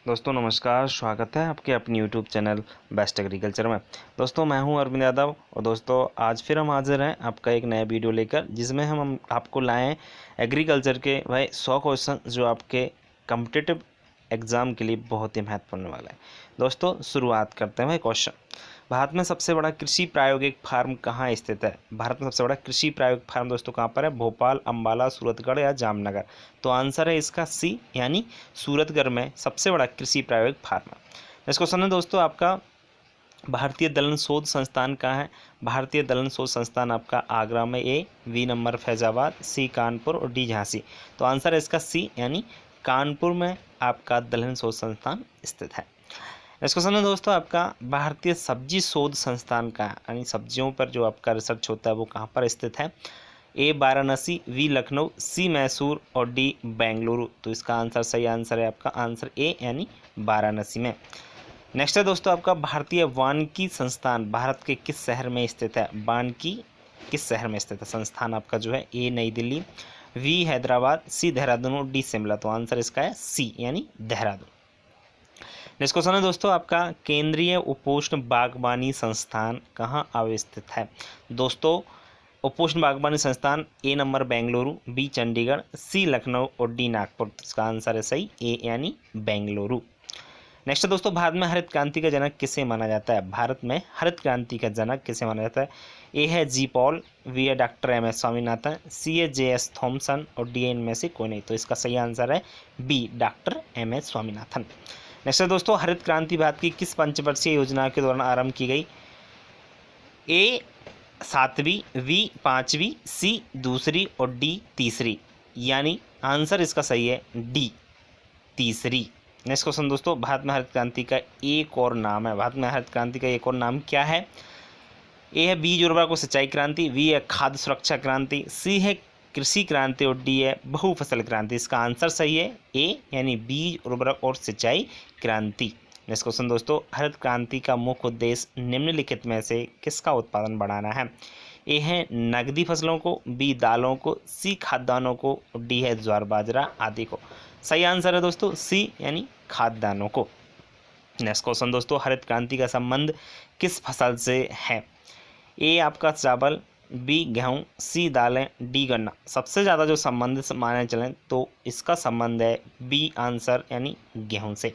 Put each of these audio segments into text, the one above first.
दोस्तों नमस्कार, स्वागत है आपके अपने यूट्यूब चैनल बेस्ट एग्रीकल्चर में। दोस्तों मैं हूं अरविंद यादव और दोस्तों आज फिर हम हाजिर हैं आपका एक नया वीडियो लेकर, जिसमें हम आपको लाएं एग्रीकल्चर के वह 100 क्वेश्चन जो आपके कॉम्पिटिटिव एग्ज़ाम के लिए बहुत ही महत्वपूर्ण वाला है। दोस्तों शुरुआत करते हैं वह क्वेश्चन। भारत में सबसे बड़ा कृषि प्रायोगिक फार्म कहाँ स्थित है? भारत में सबसे बड़ा कृषि प्रायोगिक फार्म दोस्तों कहाँ पर है? भोपाल, अम्बाला, सूरतगढ़ या जामनगर। तो आंसर है इसका सी, यानी सूरतगढ़ में सबसे बड़ा कृषि प्रायोगिक फार्म है। नेक्स्ट क्वेश्चन है दोस्तों आपका, भारतीय दलहन शोध संस्थान कहाँ है? भारतीय दलहन शोध संस्थान आपका आगरा में, ए, बी नंबर फैजाबाद, सी कानपुर और डी झांसी। तो आंसर है इसका सी, यानी कानपुर में आपका दलहन शोध संस्थान स्थित है। नेक्स्ट क्वेश्चन है दोस्तों आपका, भारतीय सब्जी शोध संस्थान का, यानी सब्जियों पर जो आपका रिसर्च होता है वो कहाँ पर स्थित है? ए वाराणसी, बी लखनऊ, सी मैसूर और डी बेंगलुरु। तो इसका आंसर सही आंसर है आपका आंसर ए, यानी वाराणसी में। नेक्स्ट है दोस्तों आपका, भारतीय वानिकी संस्थान भारत के किस शहर में स्थित है? वानिकी किस शहर में स्थित है? संस्थान आपका जो है, ए नई दिल्ली, बी हैदराबाद, सी देहरादून और डी शिमला। तो आंसर इसका है सी, यानी देहरादून। नेक्स्ट क्वेश्चन है दोस्तों आपका, केंद्रीय उपोष्ण बागवानी संस्थान कहाँ अवस्थित है? दोस्तों उपोष्ण बागवानी संस्थान ए नंबर बेंगलुरु, बी चंडीगढ़, सी लखनऊ और डी नागपुर। तो इसका आंसर है सही ए, यानी बेंगलुरु। नेक्स्ट है दोस्तों, भारत में हरित क्रांति का जनक किसे माना जाता है? भारत में हरित क्रांति का जनक किसे माना जाता है? ए है जी पॉल, बी है doctor M S Swaminathan, C है जे एस थॉमसन और डी इनमें से कोई नहीं। तो इसका सही आंसर है B, doctor M S Swaminathan. Next है दोस्तों, हरित क्रांति भारत की किस पंचवर्षीय योजना के दौरान आरंभ की गई? ए 7वीं, बी 5वीं, सी दूसरी और डी तीसरी। यानी आंसर इसका सही है डी, तीसरी। नेक्स्ट क्वेश्चन दोस्तों, भारत में हरित क्रांति का एक और नाम है। भारत में हरित क्रांति का एक और नाम क्या है? ए है बीज उर्वरक और सिंचाई क्रांति, बी है खाद्य सुरक्षा क्रांति, सी है कृषि क्रांति और डी है बहुफसल क्रांति। इसका आंसर सही है ए, यानी बीज उर्वरक और सिंचाई क्रांति। नेक्स्ट क्वेश्चन दोस्तों, हरित क्रांति का मुख्य उद्देश्य निम्नलिखित में से किसका उत्पादन बढ़ाना है? ए है नकदी फसलों को, बी दालों को, सी खाद्यान्नों को, डी है ज्वार बाजरा आदि को। सही आंसर है दोस्तों सी, यानी खाद्यान्नों को। नेक्स्ट क्वेश्चन दोस्तों, हरित क्रांति का संबंध किस फसल से है? ए आपका चावल, बी गेहूँ, सी दालें, डी गन्ना। सबसे ज़्यादा जो संबंध माने चलें तो इसका संबंध है बी आंसर, यानी गेहूँ से।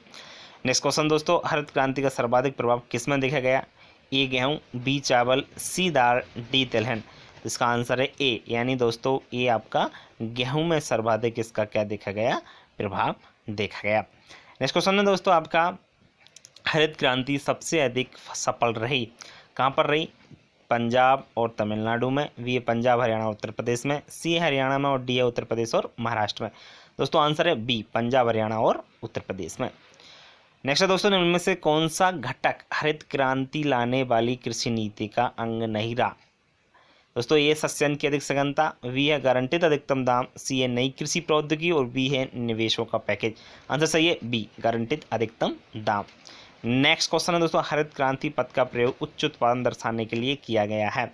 नेक्स्ट क्वेश्चन दोस्तों, हरित क्रांति का सर्वाधिक प्रभाव किस में देखा गया? ए गेहूँ, बी चावल, सी दाल, डी तिलहन। इसका आंसर है ए, यानी दोस्तों ए आपका गेहूँ में सर्वाधिक इसका क्या देखा गया? प्रभाव देखा गया। नेक्स्ट क्वेश्चन है दोस्तों आपका, हरित क्रांति सबसे अधिक सफल रही कहाँ पर रही? पंजाब और तमिलनाडु में, बी है पंजाब हरियाणा उत्तर प्रदेश में, सी है हरियाणा में और डी है उत्तर प्रदेश और महाराष्ट्र में। दोस्तों आंसर है बी, पंजाब हरियाणा और उत्तर प्रदेश में। नेक्स्ट है दोस्तों, इनमें से कौन सा घटक हरित क्रांति लाने वाली कृषि नीति का अंग नहीं रहा? दोस्तों ए सस्यन की अधिक सघनता, बी है गारंटित अधिकतम दाम, सी है नई कृषि प्रौद्योगिकी और बी है निवेशों का पैकेज। आंसर सही है बी, गारंटित अधिकतम दाम। नेक्स्ट क्वेश्चन है दोस्तों, हरित क्रांति पद का प्रयोग उच्च उत्पादन दर्शाने के लिए किया गया है।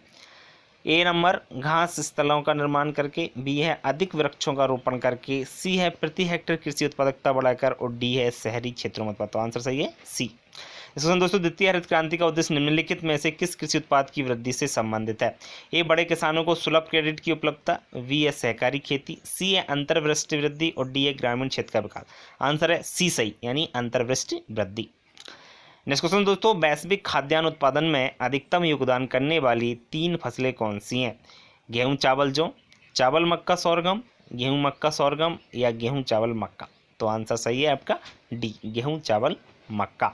ए नंबर घास स्थलों का निर्माण करके, बी है अधिक वृक्षों का रोपण करके, सी है प्रति हेक्टेयर कृषि उत्पादकता बढ़ाकर और डी है शहरी क्षेत्रों में उत्पादन। तो आंसर सही है सी। इसमें दोस्तों, द्वितीय हरित क्रांति का उद्देश्य निम्नलिखित में से किस कृषि उत्पाद की वृद्धि से संबंधित है? ए बड़े किसानों को सुलभ क्रेडिट की उपलब्धता, बी है सहकारी खेती, सी है अंतर्वृष्टि वृद्धि और डी है ग्रामीण क्षेत्र का विकास। आंसर है सी सही, यानी अंतर्वृष्टि वृद्धि। नेक्स्ट क्वेश्चन दोस्तों, वैश्विक खाद्यान्न उत्पादन में अधिकतम योगदान करने वाली 3 फसलें कौन सी हैं? गेहूं चावल जौ, चावल मक्का sorghum, गेहूं मक्का sorghum या गेहूं चावल मक्का। तो आंसर सही है आपका डी, गेहूं चावल मक्का।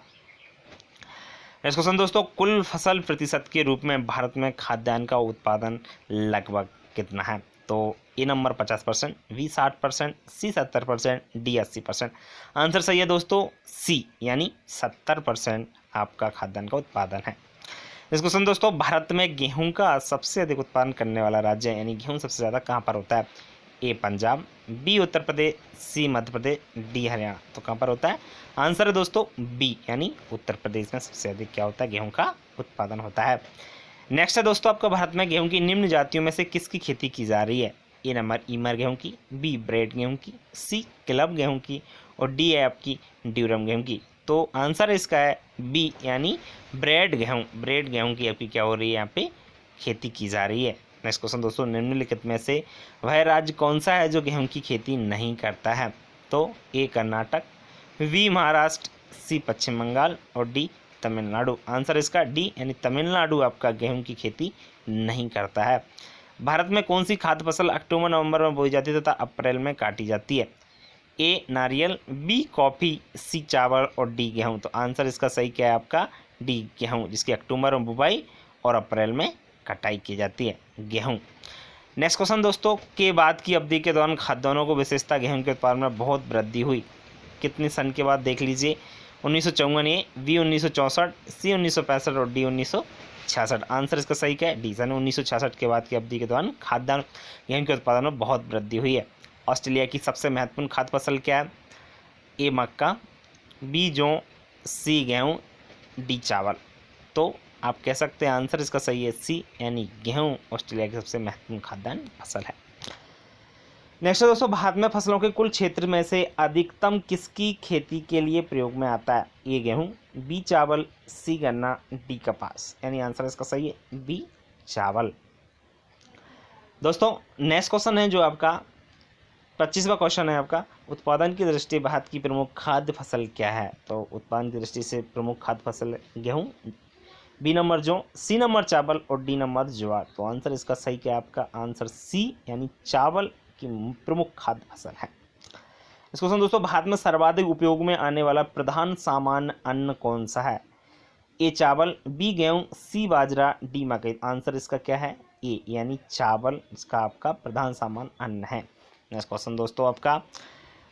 नेक्स्ट क्वेश्चन दोस्तों, कुल फसल प्रतिशत के रूप में भारत में खाद्यान्न का उत्पादन लगभग कितना है? तो ए नंबर 50%, बी 60%, सी 70%, डी 80%। आंसर सही है दोस्तों सी, यानी 70% आपका खाद्यान्न का उत्पादन है। नेक्स्ट क्वेश्चन दोस्तों, भारत में गेहूं का सबसे अधिक उत्पादन करने वाला राज्य, यानी गेहूं सबसे ज़्यादा कहाँ पर होता है? ए पंजाब, बी उत्तर प्रदेश, सी मध्य प्रदेश, डी हरियाणा। तो कहाँ पर होता है? आंसर है दोस्तों बी, यानी उत्तर प्रदेश में सबसे अधिक क्या होता है? गेहूं का उत्पादन होता है। नेक्स्ट है दोस्तों आपका, भारत में गेहूं की निम्न जातियों में से किसकी खेती की जा रही है? ए नंबर ईमर गेहूं की, बी ब्रेड गेहूं की, सी क्लब गेहूं की और डी है आपकी ड्यूरम गेहूं की। तो आंसर इसका है बी यानी ब्रेड गेहूं। ब्रेड गेहूं की आपकी क्या हो रही है, यहाँ पे खेती की जा रही है। नेक्स्ट क्वेश्चन दोस्तों, निम्नलिखित में से वह राज्य कौन सा है जो गेहूं की खेती नहीं करता है? तो ए कर्नाटक, बी महाराष्ट्र, सी पश्चिम बंगाल और डी तमिलनाडु। आंसर इसका डी यानी तमिलनाडु आपका गेहूं की खेती नहीं करता है। भारत में कौन सी खाद्य फसल अक्टूबर नवंबर में बोई जाती है तथा अप्रैल में काटी जाती है? ए नारियल, बी कॉफ़ी, सी चावल और डी गेहूं। तो आंसर इसका सही क्या है आपका डी गेहूं, जिसकी अक्टूबर में बुवाई और अप्रैल में कटाई की जाती है गेहूं। नेक्स्ट क्वेश्चन दोस्तों, के बाद की अवधि के दौरान खाद्यान्नों को विशेषता गेहूं के उत्पादन में बहुत वृद्धि हुई? कितने सन के बाद देख लीजिए, 1954 ए, बी 1964, सी 1965 और डी 1966। आंसर इसका सही क्या है डी सन 1966 के बाद की अवधि के दौरान खाद्यान्न गेहूं के उत्पादन में बहुत वृद्धि हुई है। ऑस्ट्रेलिया की सबसे महत्वपूर्ण खाद्य फसल क्या है? ए मक्का, बी जौ, सी गेहूं, डी चावल। तो आप कह सकते हैं आंसर इसका सही है सी यानी गेहूं ऑस्ट्रेलिया की सबसे महत्वपूर्ण खाद्यान्न फसल है। नेक्स्ट दोस्तों, भारत में फसलों के कुल क्षेत्र में से अधिकतम किसकी खेती के लिए प्रयोग में आता है? ए गेहूं, बी चावल, सी गन्ना, डी कपास। यानी आंसर इसका सही है बी चावल। दोस्तों नेक्स्ट क्वेश्चन है जो आपका 25वां क्वेश्चन है आपका, उत्पादन की दृष्टि भारत की प्रमुख खाद्य फसल क्या है? तो उत्पादन की दृष्टि से प्रमुख खाद्य फसल गेहूं, बी नंबर जौ, सी नंबर चावल और डी नंबर ज्वार। तो आंसर इसका सही क्या है आपका आंसर सी यानी चावल की प्रमुख खाद्य फसल है। इस क्वेश्चन दोस्तों, भारत में सर्वाधिक उपयोग में आने वाला प्रधान सामान्य अन्न कौन सा है? ए चावल, बी गेहूं, सी बाजरा, डी मकई। आंसर इसका क्या है ए यानी चावल इसका आपका प्रधान सामान्य अन्न है। नेक्स्ट क्वेश्चन दोस्तों आपका,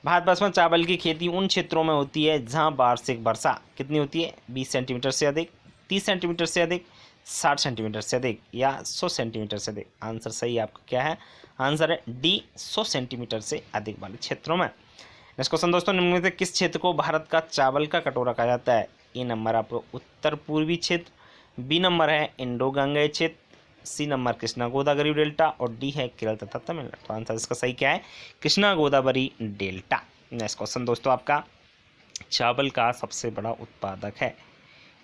भारतवर्ष में चावल की खेती उन क्षेत्रों में होती है जहां वार्षिक वर्षा कितनी होती है? 20 सेंटीमीटर से अधिक, 30 सेंटीमीटर से अधिक, 60 सेंटीमीटर से अधिक या 100 सेंटीमीटर से अधिक। आंसर सही आपका क्या है? आंसर है डी 100 सेंटीमीटर से अधिक वाले क्षेत्रों में। नेक्स्ट क्वेश्चन दोस्तों, निम्न में से किस क्षेत्र को भारत का चावल का कटोरा कहा जाता है? ए नंबर आपको उत्तर पूर्वी क्षेत्र, बी नंबर है इंडो गंगेय क्षेत्र, C number Krishna Godavari delta और डी है केरल तथा तमिलनाडु। तो आंसर इसका सही क्या है? Krishna Godavari delta. Next question दोस्तों आपका, चावल का सबसे बड़ा उत्पादक है?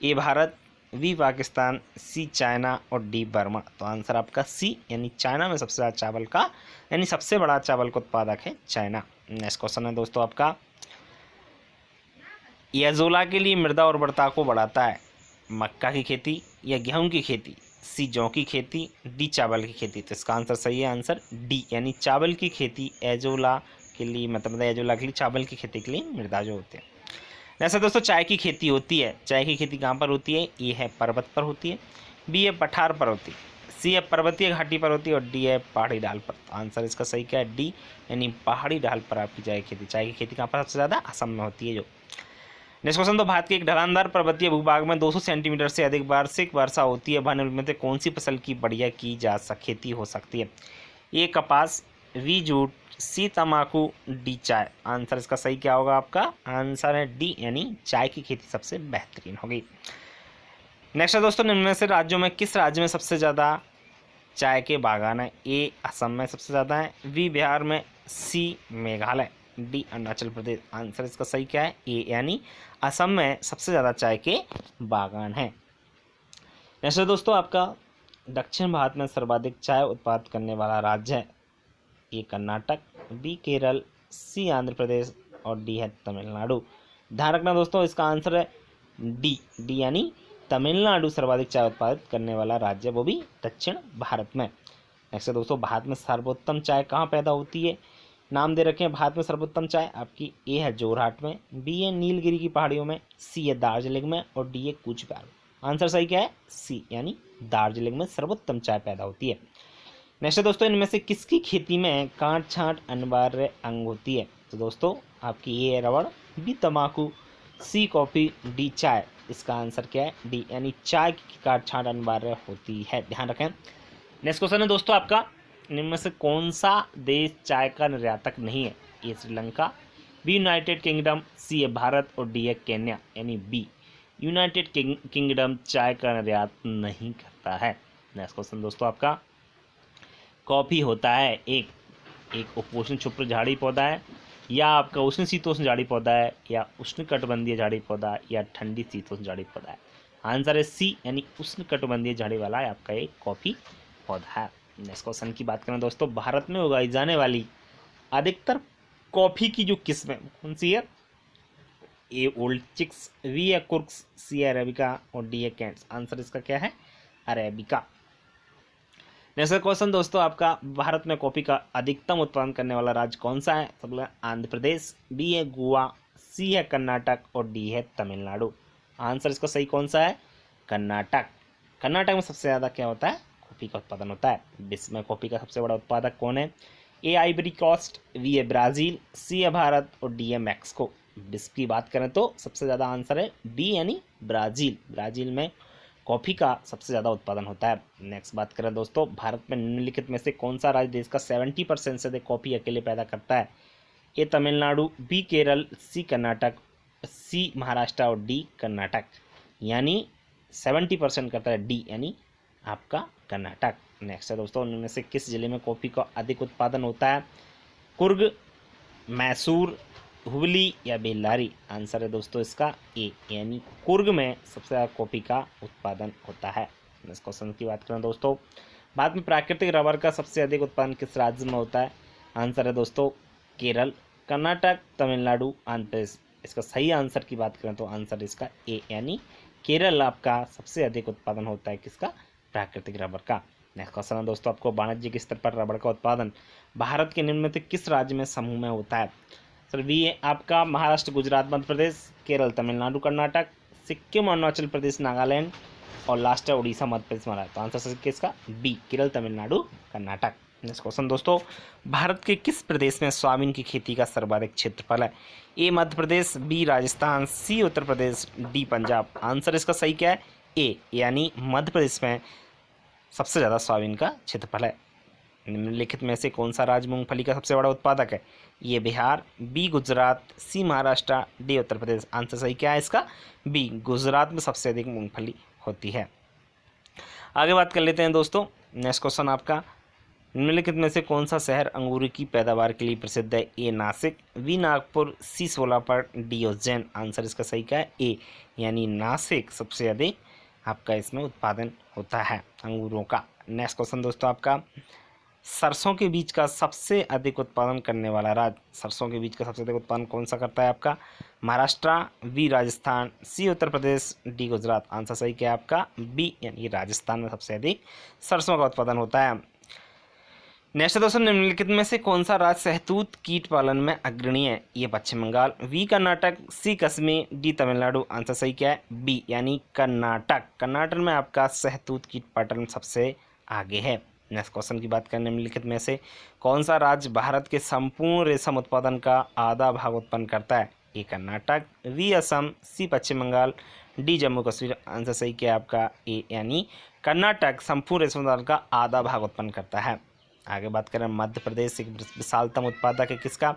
ए भारत, बी पाकिस्तान, सी चाइना और डी बर्मा। तो आंसर आपका सी यानी चाइना में सबसे ज़्यादा चावल का यानी सबसे बड़ा चावल का उत्पादक है चाइना। नेक्स्ट क्वेश्चन है दोस्तों आपका, एजोला के लिए मृदा उर्वरता को बढ़ाता है? मक्का की खेती या गेहूं की खेती, सी जौ की खेती, डी चावल की खेती। तो इसका आंसर सही है आंसर डी यानी चावल की खेती एजोला के लिए मतलब एजोला के लिए चावल की खेती के लिए मृदा जो होते हैं। जैसे दोस्तों चाय की खेती होती है, चाय की खेती कहाँ पर होती है? ए है पर्वत पर होती है, बी है पठार पर होती है, सी है पर्वतीय घाटी पर होती है और डी है पहाड़ी ढाल पर। तो आंसर इसका सही क्या है? डी यानी पहाड़ी ढाल पर आपकी चाय की खेती कहाँ पर सबसे ज़्यादा? असम में होती है जो। नेक्स्ट क्वेश्चन, तो भारत के एक ढलानदार पर्वतीय भूभाग में 200 सेंटीमीटर से अधिक वार्षिक वर्षा होती है, वह निम्न में से कौन सी फसल की बढ़िया की जा खेती हो सकती है? ए कपास, बी जूट, सी तंबाकू, डी चाय। आंसर इसका सही क्या होगा आपका? आंसर है डी यानी चाय की खेती सबसे बेहतरीन होगी। नेक्स्ट है दोस्तों, निम्न में से राज्यों में किस राज्य में सबसे ज़्यादा चाय के बागान है? ए असम में सबसे ज़्यादा है, बी बिहार में, सी मेघालय, डी अरुणाचल प्रदेश। आंसर इसका सही क्या है? ए यानी असम में सबसे ज़्यादा चाय के बागान हैं। नेक्स्ट है दोस्तों आपका, दक्षिण भारत में सर्वाधिक चाय उत्पादन करने वाला राज्य है? ए कर्नाटक, बी केरल, सी आंध्र प्रदेश और डी है तमिलनाडु। ध्यान रखना दोस्तों इसका आंसर है डी यानी तमिलनाडु सर्वाधिक चाय उत्पादित करने वाला राज्य, वो भी दक्षिण भारत में। नेक्स्ट है दोस्तों, भारत में सर्वोत्तम चाय कहाँ पैदा होती है? नाम दे रखे हैं भारत में सर्वोत्तम चाय आपकी, ए है जोरहाट में, बी है नीलगिरी की पहाड़ियों में, सी है दार्जिलिंग में और डी है कूच बिहार में। आंसर सही क्या है? सी यानी दार्जिलिंग में सर्वोत्तम चाय पैदा होती है। नेक्स्ट है दोस्तों, इनमें से किसकी खेती में काट छांट अनिवार्य अंग होती है? तो दोस्तों आपकी ए है रबड़, बी तम्बाकू, सी कॉफ़ी, डी चाय। इसका आंसर क्या है? डी यानी चाय की काट छांट अनिवार्य होती है, ध्यान रखें। नेक्स्ट क्वेश्चन है दोस्तों आपका, इनमें में से कौन सा देश चाय का निर्यातक नहीं है? ए श्रीलंका, बी यूनाइटेड किंगडम, सी है भारत और डी है केन्या। यानी बी यूनाइटेड किंगडम चाय का निर्यात नहीं करता है। नेक्स्ट क्वेश्चन दोस्तों आपका, कॉफ़ी होता है एक उपोष्ण क्षुद्र झाड़ी पौधा है, या आपका उष्ण शीतोष्ण झाड़ी पौधा है, या उष्ण कटिबंधीय झाड़ी पौधा, या ठंडी शीतोष्ण झाड़ी पौधा है। आंसर है सी, यानी उष्ण कटिबंधीय झाड़ी वाला है आपका एक कॉफी पौधा है। नेक्स्ट क्वेश्चन की बात करें दोस्तों, भारत में उगाई जाने वाली अधिकतर कॉफी की जो किस्म है कौन सी है? ए ओल्ड चिक्स, बी है कुर्क्स, सी है अरेबिका और डी है कैंट्स। आंसर इसका क्या है? अरेबिका। नेक्स्ट क्वेश्चन दोस्तों आपका, भारत में कॉफी का अधिकतम उत्पादन करने वाला राज्य कौन सा है? सबसे आंध्र प्रदेश, बी है गोवा, सी है कर्नाटक और डी है तमिलनाडु। आंसर इसका सही कौन सा है? कर्नाटक। कर्नाटक में सबसे ज़्यादा क्या होता है? कॉफ़ी का उत्पादन होता है। विश्व में कॉफ़ी का सबसे बड़ा उत्पादक कौन है? ए आइवरी कोस्ट, बी है ब्राज़ील, सी है भारत और डी है मैक्सिको। विश्व की बात करें तो सबसे ज़्यादा आंसर है बी, यानी ब्राज़ील। ब्राज़ील में कॉफ़ी का सबसे ज़्यादा उत्पादन होता है। नेक्स्ट बात करें दोस्तों, भारत में निम्नलिखित में से कौन सा राज्य देश का 70% से अधिक कॉफ़ी अकेले पैदा करता है? ए तमिलनाडु, बी केरल, सी कर्नाटक, सी महाराष्ट्र और डी कर्नाटक। यानी 70% करता है डी, यानी आपका कर्नाटक। नेक्स्ट है दोस्तों, उनमें से किस जिले में कॉफ़ी का अधिक उत्पादन होता है? कुर्ग, मैसूर, हुबली या बेल्लारी। आंसर है दोस्तों इसका ए, यानी कुर्ग में सबसे ज़्यादा कॉफ़ी का उत्पादन होता है। इस क्वेश्चन की बात करें दोस्तों, भारत में प्राकृतिक रबर का सबसे अधिक उत्पादन किस राज्य में होता है? आंसर है दोस्तों केरल, कर्नाटक, तमिलनाडु, आंध्र प्रदेश। इसका सही आंसर की बात करें तो आंसर इसका ए, यानी केरल आपका सबसे अधिक उत्पादन होता है किसका? प्राकृतिक रबर का। नेक्स्ट क्वेश्चन है दोस्तों आपको, वाणिज्यिक स्तर पर रबर का उत्पादन भारत के निम्न में से किस राज्य में समूह में होता है? सर बी है आपका महाराष्ट्र, गुजरात, मध्य प्रदेश, केरल, तमिलनाडु, कर्नाटक, सिक्किम, अरुणाचल प्रदेश, नागालैंड और लास्ट है उड़ीसा, मध्य प्रदेश, महाराष्ट्र। तो आंसर सर किसका? B, Kerala, Tamil Nadu, Karnataka. Next question दोस्तों, भारत के किस प्रदेश में सोयाबीन की खेती का सर्वाधिक क्षेत्रफल है? ए मध्य प्रदेश, बी राजस्थान, सी उत्तर प्रदेश, डी पंजाब। आंसर इसका सही क्या है? ए, यानी मध्य प्रदेश में सबसे ज़्यादा सोयाबीन का क्षेत्रफल है। निम्नलिखित में से कौन सा राज्य मूंगफली का सबसे बड़ा उत्पादक है? ये बिहार, बी गुजरात, सी महाराष्ट्र, डी उत्तर प्रदेश। आंसर सही क्या है इसका? बी, गुजरात में सबसे अधिक मूंगफली होती है। आगे बात कर लेते हैं दोस्तों, नेक्स्ट क्वेश्चन आपका, निम्नलिखित में से कौन सा शहर अंगूर की पैदावार के लिए प्रसिद्ध है? ए नासिक, बी नागपुर, सी सोलापुर, डी उज्जैन। आंसर इसका सही क्या है? ए, यानी नासिक सबसे अधिक आपका इसमें उत्पादन होता है अंगूरों का। नेक्स्ट क्वेश्चन दोस्तों आपका, सरसों के बीज का सबसे अधिक उत्पादन करने वाला राज्य, सरसों के बीज का सबसे अधिक उत्पादन कौन सा करता है आपका? महाराष्ट्र, बी राजस्थान, सी उत्तर प्रदेश, डी गुजरात। आंसर सही क्या है आपका? बी, यानी राजस्थान में सबसे अधिक सरसों का उत्पादन होता है। नेक्स्ट दोस्तों, निम्नलिखित में से कौन सा राज्य शहतूत कीट पालन में अग्रणी है? ये पश्चिम बंगाल, बी कर्नाटक, सी कश्मीर, डी तमिलनाडु। आंसर सही क्या है? बी, यानी कर्नाटक। कर्नाटक में आपका शहतूत कीट पालन सबसे आगे है। नेक्स्ट क्वेश्चन की बात करें, निम्नलिखित में से कौन सा राज्य भारत के संपूर्ण रेशम उत्पादन का आधा भाग उत्पन्न करता है? ए कर्नाटक, बी असम, सी पश्चिम बंगाल, डी जम्मू कश्मीर। आंसर सही क्या है आपका? ए, यानी कर्नाटक संपूर्ण रेशम उत्पादन का आधा भाग उत्पन्न करता है। आगे बात करें, मध्य प्रदेश एक विशालतम उत्पादक है किसका?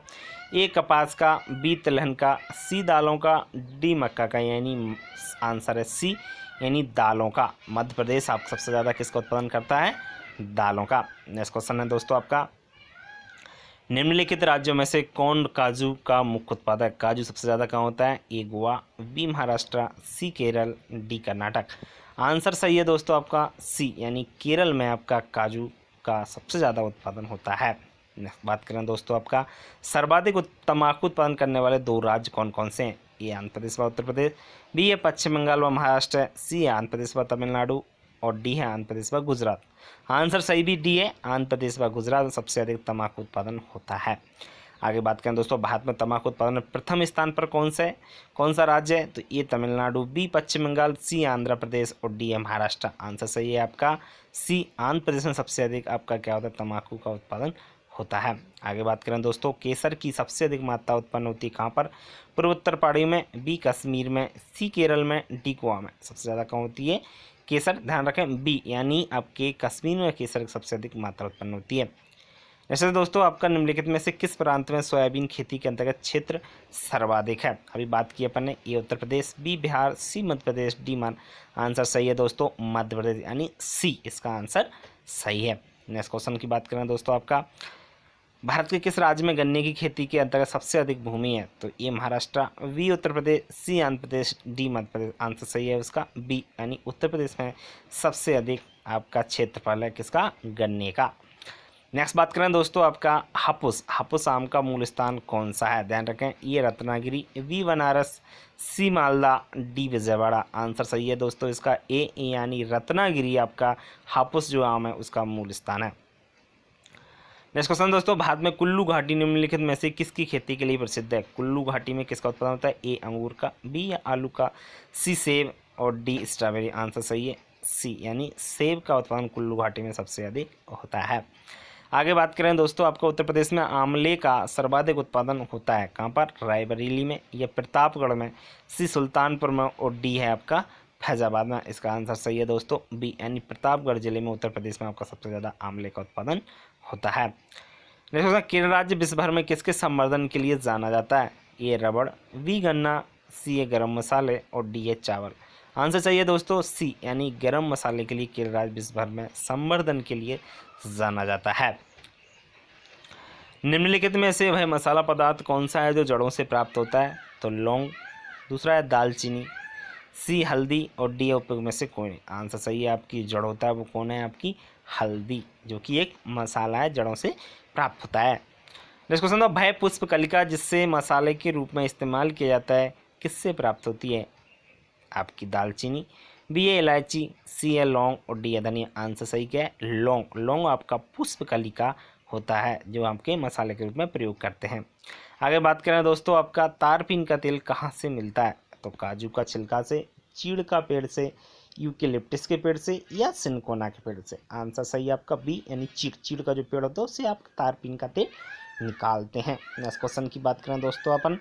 ए कपास का, बी तिलहन का, सी दालों का, डी मक्का का। यानी आंसर है सी, यानी दालों का। मध्य प्रदेश आप सबसे ज़्यादा किसका उत्पादन करता है? दालों का। नेक्स्ट क्वेश्चन है दोस्तों आपका, निम्नलिखित राज्यों में से कौन काजू का मुख्य उत्पादक है? काजू सबसे ज़्यादा कहाँ होता है? ए गोवा, बी महाराष्ट्र, सी केरल, डी कर्नाटक। आंसर सही है दोस्तों आपका सी, यानी केरल में आपका काजू का सबसे ज़्यादा उत्पादन होता है। नेक्स्ट बात करें दोस्तों आपका, सर्वाधिक तंबाकू उत्पादन करने वाले दो राज्य कौन कौन से हैं? ए आंध्र प्रदेश व उत्तर प्रदेश, बी है पश्चिम बंगाल व महाराष्ट्र, सी है आंध्र प्रदेश व तमिलनाडु और डी है आंध्र प्रदेश व गुजरात। आंसर सही भी डी है, आंध्र प्रदेश व गुजरात में सबसे अधिक तंबाकू उत्पादन होता है। आगे बात करें दोस्तों, भारत में तंबाकू उत्पादन में प्रथम स्थान पर कौन सा राज्य है? तो ये तमिलनाडु, बी पश्चिम बंगाल, सी आंध्र प्रदेश और डी है महाराष्ट्र। आंसर सही है आपका सी, आंध्र प्रदेश में सबसे अधिक आपका क्या होता है? तंबाकू का उत्पादन होता है। आगे बात करें दोस्तों, केसर की सबसे अधिक मात्रा उत्पन्न होती है कहाँ पर? पूर्वोत्तर पहाड़ियों में, बी कश्मीर में, सी केरल में, डी गोवा में। सबसे ज़्यादा कहाँ होती है? केसर। ध्यान रखें बी, यानी आपके कश्मीर में केसर की सबसे अधिक मात्रा उत्पन्न होती है। जैसे दोस्तों आपका निम्नलिखित में से किस प्रांत में सोयाबीन खेती के अंतर्गत क्षेत्र सर्वाधिक है? अभी बात की अपन ने, ए उत्तर प्रदेश, बी बिहार, सी मध्य प्रदेश, डी मान। आंसर सही है दोस्तों मध्य प्रदेश, यानी सी इसका आंसर सही है। नेक्स्ट क्वेश्चन की बात करें दोस्तों आपका, भारत के किस राज्य में गन्ने की खेती के अंतर्गत सबसे अधिक भूमि है? तो ये महाराष्ट्र, बी उत्तर प्रदेश, सी आंध्र प्रदेश, डी मध्य प्रदेश। आंसर सही है उसका बी, यानी उत्तर प्रदेश में सबसे अधिक आपका क्षेत्रफल है किसका? गन्ने का। नेक्स्ट बात करें दोस्तों आपका हापुस। हापुस आम का मूल स्थान कौन सा है? ध्यान रखें, ये रत्नागिरी, बी बनारस, सी मालदा, डी विजयवाड़ा। आंसर सही है दोस्तों इसका ए, यानी रत्नागिरी आपका हापुस जो आम है उसका मूल स्थान है। नेक्स्ट क्वेश्चन दोस्तों, भारत में कुल्लू घाटी निम्नलिखित में से किसकी खेती के लिए प्रसिद्ध है? कुल्लू घाटी में किसका उत्पादन होता है? ए अंगूर का, बी या आलू का, सी सेब और डी स्ट्रॉबेरी। आंसर सही है सी, यानी सेब का उत्पादन कुल्लू घाटी में सबसे अधिक होता है। आगे बात करें दोस्तों आपका उत्तर प्रदेश में आंवले का सर्वाधिक उत्पादन होता है कहाँ पर? रायबरेली में या प्रतापगढ़ में, सी सुल्तानपुर में और डी है आपका फैजाबाद में। इसका आंसर सही है दोस्तों बी, यानी प्रतापगढ़ जिले में उत्तर प्रदेश में आपका सबसे ज़्यादा आंवले का उत्पादन होता है। नेक्स्ट क्वेश्चन, केरल राज्य विश्व भर में किसके संवर्धन के लिए जाना जाता है? ए रबड़, बी गन्ना, सी गरम मसाले और डी चावल। आंसर चाहिए दोस्तों सी, यानी गरम मसाले के लिए केरल राज्य विश्व भर में संवर्धन के लिए जाना जाता है। निम्नलिखित में से वह मसाला पदार्थ कौन सा है जो जड़ों से प्राप्त होता है? तो लौंग, दूसरा है दालचीनी, सी हल्दी और डी उपयोग में से कोई नहीं। आंसर सही है, आपकी जड़ होता है वो कौन है? आपकी हल्दी, जो कि एक मसाला है, जड़ों से प्राप्त होता है। नेक्स्ट क्वेश्चन था, भय पुष्प कलिका जिससे मसाले के रूप में इस्तेमाल किया जाता है किससे प्राप्त होती है? आपकी दालचीनी, बी है इलायची, सी है लौंग और डी है धनिया। आंसर सही क्या है? लौंग। लौंग आपका पुष्प कलिका होता है जो आपके मसाले के रूप में प्रयोग करते हैं। आगे बात करें दोस्तों आपका तारपीन का तेल कहाँ से मिलता है? तो काजू का छिलका से, चीड़ का पेड़ से, यूकेलिप्टस के पेड़ से या सिनकोना के पेड़ से। आंसर सही है आपका बी, यानी चीड़ का जो पेड़ होता है उससे आप तारपीन का तेल निकालते हैं। नेक्स्ट क्वेश्चन की बात करें दोस्तों अपन,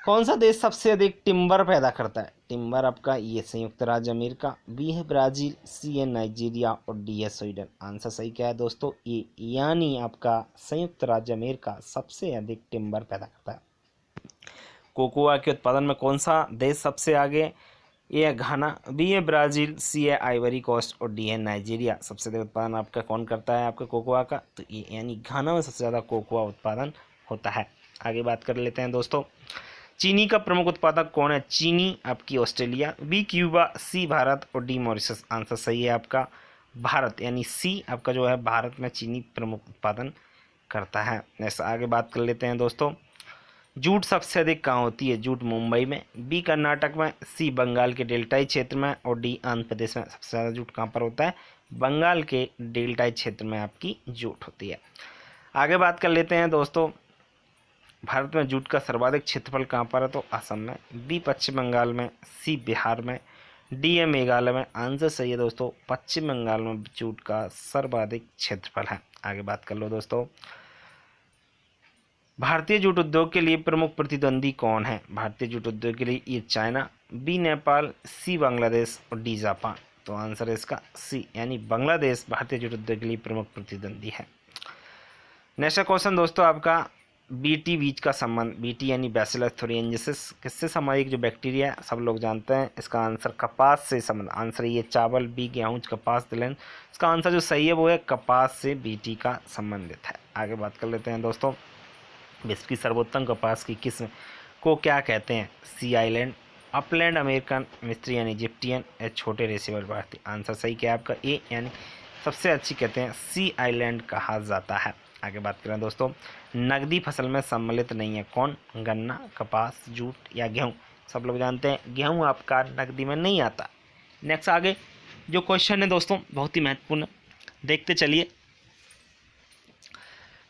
कौन सा देश सबसे अधिक टिम्बर पैदा करता है? टिम्बर आपका ये संयुक्त राज्य अमेरिका, बी है ब्राजील, सी है नाइजीरिया और डी है स्वीडन। आंसर सही क्या है दोस्तों? ए, यानी आपका संयुक्त राज्य अमेरिका सबसे अधिक टिम्बर पैदा करता है। कोकोआ के उत्पादन में कौन सा देश सबसे आगे? ए है घाना, बी है ब्राज़ील, सी है आइवरी कोस्ट और डी है नाइजीरिया। सबसे ज़्यादा उत्पादन आपका कौन करता है आपका कोकोआ का? तो ये यानी घाना में सबसे ज़्यादा कोकोआ उत्पादन होता है। आगे बात कर लेते हैं दोस्तों, चीनी का प्रमुख उत्पादक कौन है? चीनी आपकी ऑस्ट्रेलिया, बी क्यूबा, सी भारत और डी मॉरिशस। आंसर सही है आपका भारत, यानी सी आपका जो है भारत में चीनी प्रमुख उत्पादन करता है। नेक्स्ट आगे बात कर लेते हैं दोस्तों, जूट सबसे अधिक कहाँ होती है? जूट मुंबई में, बी कर्नाटक में, सी बंगाल के डेल्टाई क्षेत्र में और डी आंध्र प्रदेश में। सबसे ज़्यादा जूट कहाँ पर होता है? बंगाल के डेल्टाई क्षेत्र में आपकी जूट होती है। आगे बात कर लेते हैं दोस्तों, भारत में जूट का सर्वाधिक क्षेत्रफल कहाँ पर है? तो असम में, बी पश्चिम बंगाल में, सी बिहार में, डी है मेघालय में। आंसर सही है दोस्तों पश्चिम बंगाल में जूट का सर्वाधिक क्षेत्रफल है। आगे बात कर लो दोस्तों, भारतीय जूट उद्योग के लिए प्रमुख प्रतिद्वंदी कौन है? भारतीय जूट उद्योग के लिए ये चाइना, बी नेपाल, सी बांग्लादेश और डी जापान। तो आंसर है इसका सी, यानी बांग्लादेश भारतीय जूट उद्योग के लिए प्रमुख प्रतिद्वंदी है। नेक्स्ट क्वेश्चन दोस्तों आपका, बीटी बीज का संबंध, बीटी यानी बैसिलस थुरिनजेंसिस किससे संबंधित जो बैक्टीरिया है सब लोग जानते हैं। इसका आंसर कपास से संबंध। आंसर ये चावल, बी गेहूँ, कपास, तिलहन। इसका आंसर जो सही है वो है कपास से बीटी का संबंधित है। आगे बात कर लेते हैं दोस्तों, विश्व की सर्वोत्तम कपास की किस्म को क्या कहते हैं? सी आइलैंड, अपलैंड, अमेरिकन, मिस्री यानी इजिप्टियन या छोटे रेशेवर भारतीय। आंसर सही क्या है आपका ए, यानी सबसे अच्छी कहते हैं सी आइलैंड कहा जाता है। आगे बात करें दोस्तों, नकदी फसल में सम्मिलित नहीं है कौन? गन्ना, कपास, जूट या गेहूँ। सब लोग जानते हैं गेहूँ आपका नकदी में नहीं आता। नेक्स्ट आगे जो क्वेश्चन है दोस्तों बहुत ही महत्वपूर्ण, देखते चलिए।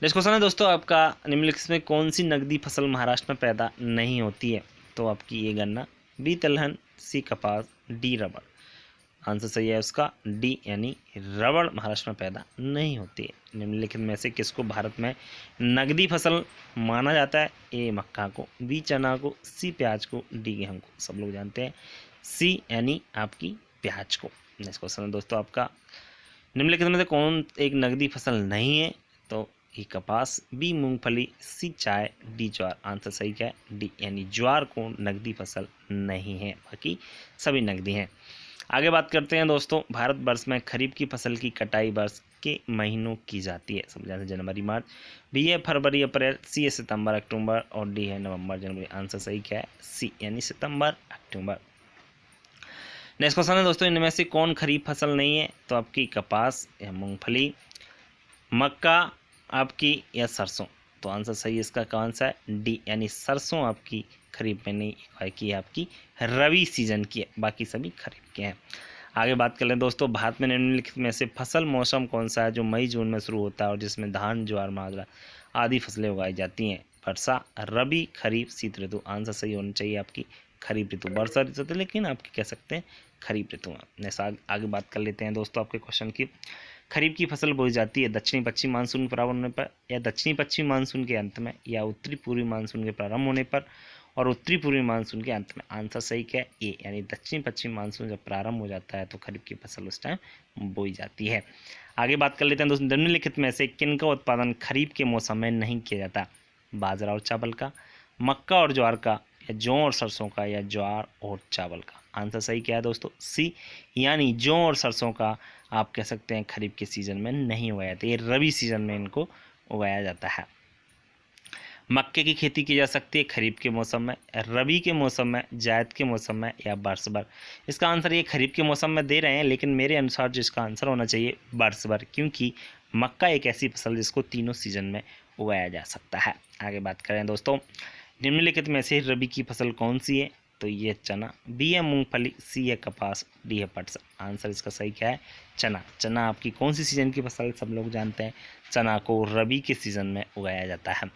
नेक्स्ट क्वेश्चन है दोस्तों आपका, निम्नलिखित में कौन सी नकदी फसल महाराष्ट्र में पैदा नहीं होती है? तो आपकी ये गन्ना, बी तिलहन, सी कपास, डी रबड़। आंसर सही है उसका डी, यानी रबड़ महाराष्ट्र में पैदा नहीं होती है। निम्नलिखित में से किसको भारत में नकदी फसल माना जाता है? ए मक्का को, बी चना को, सी प्याज को, डी गेहूँ को। सब लोग जानते हैं सी, यानी आपकी प्याज को। नेक्स्ट क्वेश्चन है दोस्तों आपका, निम्नलिखित में से कौन एक नकदी फसल नहीं है? तो ए कपास, बी मूंगफली, सी चाय, डी ज्वार। आंसर सही क्या है? डी, यानी ज्वार को नकदी फसल नहीं है, बाकी सभी नकदी हैं। आगे बात करते हैं दोस्तों, भारतवर्ष में खरीफ की फसल की कटाई वर्ष के महीनों की जाती है? समझा से जनवरी मार्च, बी है फरवरी अप्रैल, सी है सितंबर अक्टूबर और डी है नवंबर जनवरी। आंसर सही क्या है? सी यानी सितंबर अक्टूबर। नेक्स्ट क्वेश्चन है दोस्तों, इनमें से कौन खरीफ फसल नहीं है? तो आपकी कपास या मूंगफली, मक्का आपकी या सरसों। तो आंसर सही इसका कौन सा है? डी यानी सरसों आपकी खरीफ में नहीं है कि आपकी रबी सीजन की है, बाकी सभी खरीफ के हैं। आगे बात कर लें दोस्तों, भारत में निम्नलिखित में से फसल मौसम कौन सा है जो मई जून में शुरू होता है और जिसमें धान, ज्वार, बाजरा आदि फसलें उगाई जाती हैं? वर्षा, रबी, खरीफ, शीत ऋतु। आंसर सही होना चाहिए आपकी खरीफ ऋतु। वर्षा ऋतु तो लेकिन आपकी कह सकते हैं खरीफ ऋतु में। नेक्स्ट आगे बात कर लेते हैं दोस्तों आपके क्वेश्चन की। खरीफ की फसल बोई जाती है दक्षिणी पश्चिम मानसून प्रारंभ होने पर या दक्षिणी पश्चिम मानसून के अंत में या उत्तरी पूर्वी मानसून के प्रारंभ होने पर और उत्तरी पूर्वी मानसून के अंत में। आंसर सही क्या है? ए यानी दक्षिण पश्चिम मानसून जब प्रारंभ हो जाता है तो खरीफ की फसल उस टाइम बोई जाती है। आगे बात कर लेते हैं दोस्तों, निम्नलिखित में से किन का उत्पादन खरीफ के मौसम में नहीं किया जाता? बाजरा और चावल का, मक्का और ज्वार का, या जौ और सरसों का, या ज्वार और चावल का। आंसर सही क्या है दोस्तों? सी यानी जौ और सरसों का आप कह सकते हैं खरीफ के सीजन में नहीं उगाया जाता, ये रबी सीजन में इनको उगाया जाता है। मक्के की खेती की जा सकती है खरीफ के मौसम में, रबी के मौसम में, जायद के मौसम में या बरस भर। इसका आंसर ये खरीफ के मौसम में दे रहे हैं, लेकिन मेरे अनुसार जो इसका आंसर होना चाहिए बरस भर, क्योंकि मक्का एक ऐसी फसल जिसको तीनों सीजन में उगाया जा सकता है। आगे बात करें दोस्तों, निम्नलिखित में से रबी की फसल कौन सी है? तो ये चना, बी है मूंगफली, सी है कपास, डी है पटसन। आंसर इसका सही क्या है? चना। चना आपकी कौन सी सीजन की फसल? सब लोग जानते हैं चना को रबी के सीजन में उगाया जाता है।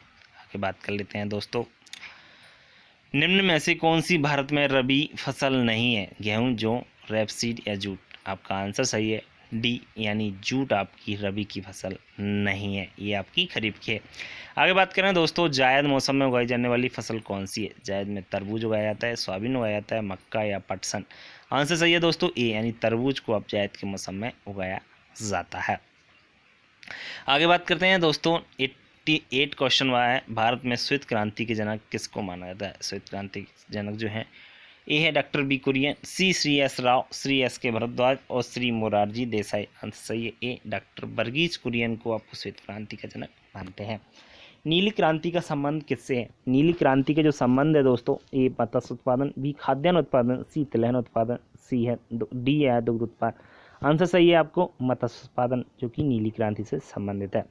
आगे बात कर लेते हैं दोस्तों, निम्न में से कौन सी भारत में रबी फसल नहीं है? गेहूं, जौ, रेपसीड या जूट। आपका आंसर सही है डी यानी जूट आपकी रबी की फसल नहीं है, ये आपकी खरीफ की है। आगे बात करें दोस्तों, जायद मौसम में उगाई जाने वाली फसल कौन सी है? जायद में तरबूज उगाया जाता है, सोयाबीन उगाया जाता है, मक्का या पटसन। आंसर सही है दोस्तों ए यानी तरबूज को अब जायद के मौसम में उगाया जाता है। आगे बात करते हैं दोस्तों, 88 क्वेश्चन हुआ है, भारत में श्वेत क्रांति के जनक किसको माना जाता है? श्वेत क्रांति के जनक जो है, ए है डॉक्टर बी कुरियन, सी श्री एस राव, श्री एस के भरद्वाज और श्री मोरारजी देसाई। आंसर सही है ए डॉक्टर वर्गीज कुरियन को आपको श्वेत क्रांति का जनक मानते हैं। नीली क्रांति का संबंध किससे है? नीली क्रांति के जो संबंध है दोस्तों, ए मत्स्य उत्पादन, बी खाद्यान्न उत्पादन, सी तिलहन उत्पादन, सी है डी है दुग्ध उत्पादन। आंसर सही है आपको मत्स्य उत्पादन, जो कि नीली क्रांति से संबंधित है।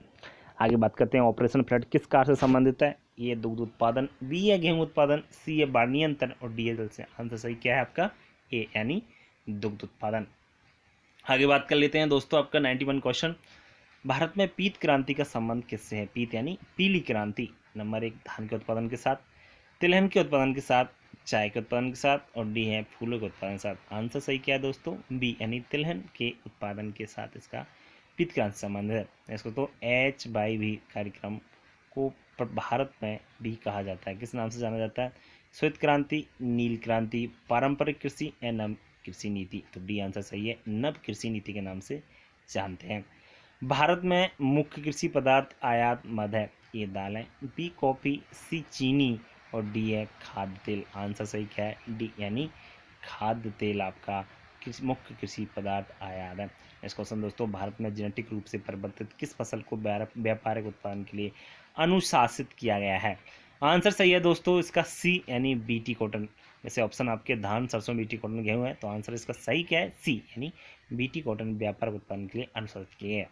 आगे बात करते हैं, ऑपरेशन फ्लड किस कार्य से संबंधित है? ये दुग्ध उत्पादन, बी है गेहूं उत्पादन, सी है बाढ़ नियंत्रण और डी है जल से। आंसर सही क्या है आपका? ए यानी दुग्ध उत्पादन। आगे बात कर लेते हैं दोस्तों आपका 91 क्वेश्चन, भारत में पीत क्रांति का संबंध किससे है? पीत यानी पीली क्रांति। नंबर 1 धान के उत्पादन के साथ, तिलहन के उत्पादन के साथ, चाय के उत्पादन के साथ और डी है फूलों के उत्पादन के साथ। आंसर सही क्या है दोस्तों? बी यानी तिलहन के उत्पादन के साथ इसका पीत क्रांति संबंध है। इसको तो H/V कार्यक्रम को भारत में भी कहा जाता है। किस नाम से जाना जाता है? श्वेत क्रांति, नील क्रांति, पारंपरिक कृषि या नव कृषि नीति। तो डी आंसर सही है, नव कृषि नीति के नाम से जानते हैं। भारत में मुख्य कृषि पदार्थ आयात मद है, ए दालें, बी कॉफी, सी चीनी और डी है खाद्य तेल। आंसर सही क्या है? डी यानी खाद्य तेल आपका मुख्य कृषि पदार्थ आयात है। इस क्वेश्चन दोस्तों, भारत में जेनेटिक रूप से परिवर्तित किस फसल को व्यापारिक उत्पादन के लिए अनुशासित किया गया है? आंसर सही है दोस्तों इसका सी यानी बीटी कॉटन। जैसे ऑप्शन आपके धान, सरसों, बीटी कॉटन, गेहूं है, तो आंसर इसका सही क्या है? सी यानी बीटी कॉटन व्यापारिक उत्पादन के लिए अनुशासित किए गए।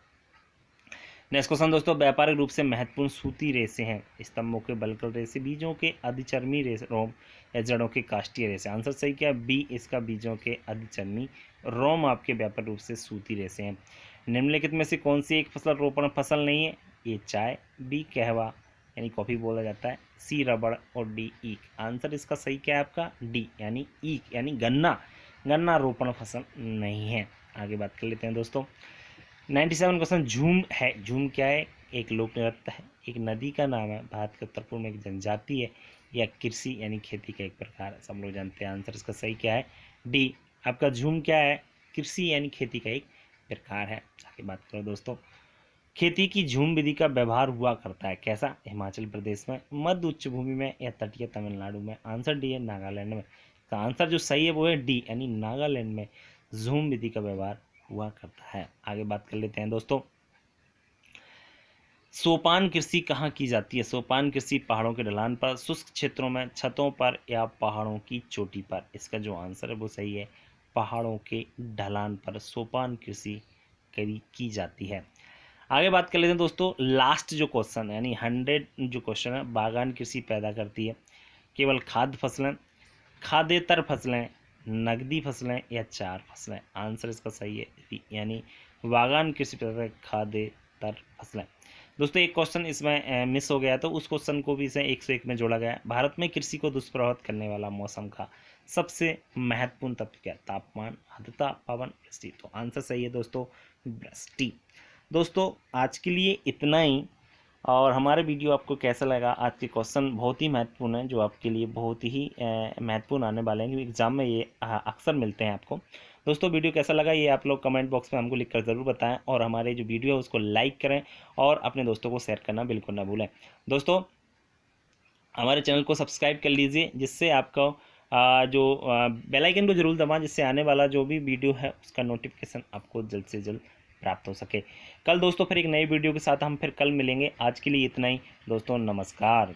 नेक्स्ट क्वेश्चन दोस्तों, व्यापारिक रूप से महत्वपूर्ण सूती रेशे हैं, स्तंभों के बल्कल रेशे, बीजों के अधिचर्मी रेशे, रोम या जड़ों के काष्ठीय रेशे। आंसर सही क्या है? बी इसका बीजों के अधिचर्मी रोम आपके व्यापारिक रूप से सूती रेशे हैं। निम्नलिखित में से कौन सी एक फसल रोपण फसल नहीं है? ए चाय, बी कहवा यानी कॉफी बोला जाता है, सी रबड़ और डी ईख। आंसर इसका सही क्या है आपका? डी यानी ईख यानी गन्ना। गन्ना रोपण फसल नहीं है। आगे बात कर लेते हैं दोस्तों, 97 क्वेश्चन, झूम है। झूम क्या है? एक लोक नृत्य है, एक नदी का नाम है, भारत के उत्तर पूर्व में एक जनजाति है, या कृषि यानी खेती का एक प्रकार है। सब लोग जानते हैं। आंसर इसका सही क्या है? डी आपका झूम क्या है? कृषि यानी खेती का एक प्रकार है। आगे बात करो दोस्तों, खेती की झूम विधि का व्यवहार हुआ करता है कैसा? हिमाचल प्रदेश में, मध्य उच्च भूमि में या तटीय तमिलनाडु में। आंसर डी है नागालैंड में। तो आंसर जो सही है वो है डी यानी नागालैंड में झूम विधि का व्यवहार हुआ करता है। आगे बात कर लेते हैं दोस्तों, सोपान कृषि कहाँ की जाती है? सोपान कृषि पहाड़ों के ढलान पर, शुष्क क्षेत्रों में, छतों पर या पहाड़ों की चोटी पर। इसका जो आंसर है वो सही है, पहाड़ों के ढलान पर सोपान कृषि की जाती है। आगे बात कर लेते हैं दोस्तों, लास्ट जो क्वेश्चन है यानी 100 जो क्वेश्चन है, बागान कृषि पैदा करती है केवल खाद्य फसलें, खाद्येतर फसलें, नकदी फसलें या 4 फसलें। आंसर इसका सही है बी, यानी बागान कृषि पैदा खाद्येतर फसलें। दोस्तों एक क्वेश्चन इसमें मिस हो गया, तो उस क्वेश्चन को भी इसे 101 में जोड़ा गया। भारत में कृषि को दुष्प्रभावित करने वाला मौसम का सबसे महत्वपूर्ण तत्व क्या? तापमान, आर्द्रता, पवन, वृष्टि। तो आंसर सही है दोस्तों, वृष्टि। दोस्तों आज के लिए इतना ही, और हमारा वीडियो आपको कैसा लगा? आज के क्वेश्चन बहुत ही महत्वपूर्ण है, जो आपके लिए बहुत ही महत्वपूर्ण आने वाले हैं, क्योंकि एग्जाम में ये अक्सर मिलते हैं आपको। दोस्तों वीडियो कैसा लगा ये आप लोग कमेंट बॉक्स में हमको लिखकर ज़रूर बताएं, और हमारे जो वीडियो है उसको लाइक करें और अपने दोस्तों को शेयर करना बिल्कुल ना भूलें। दोस्तों हमारे चैनल को सब्सक्राइब कर लीजिए, जिससे आपको जो बेल आइकन को जरूर दबाएं, जिससे आने वाला जो भी वीडियो है उसका नोटिफिकेशन आपको जल्द से जल्द प्राप्त हो सके। कल दोस्तों फिर एक नई वीडियो के साथ हम फिर कल मिलेंगे। आज के लिए इतना ही दोस्तों, नमस्कार।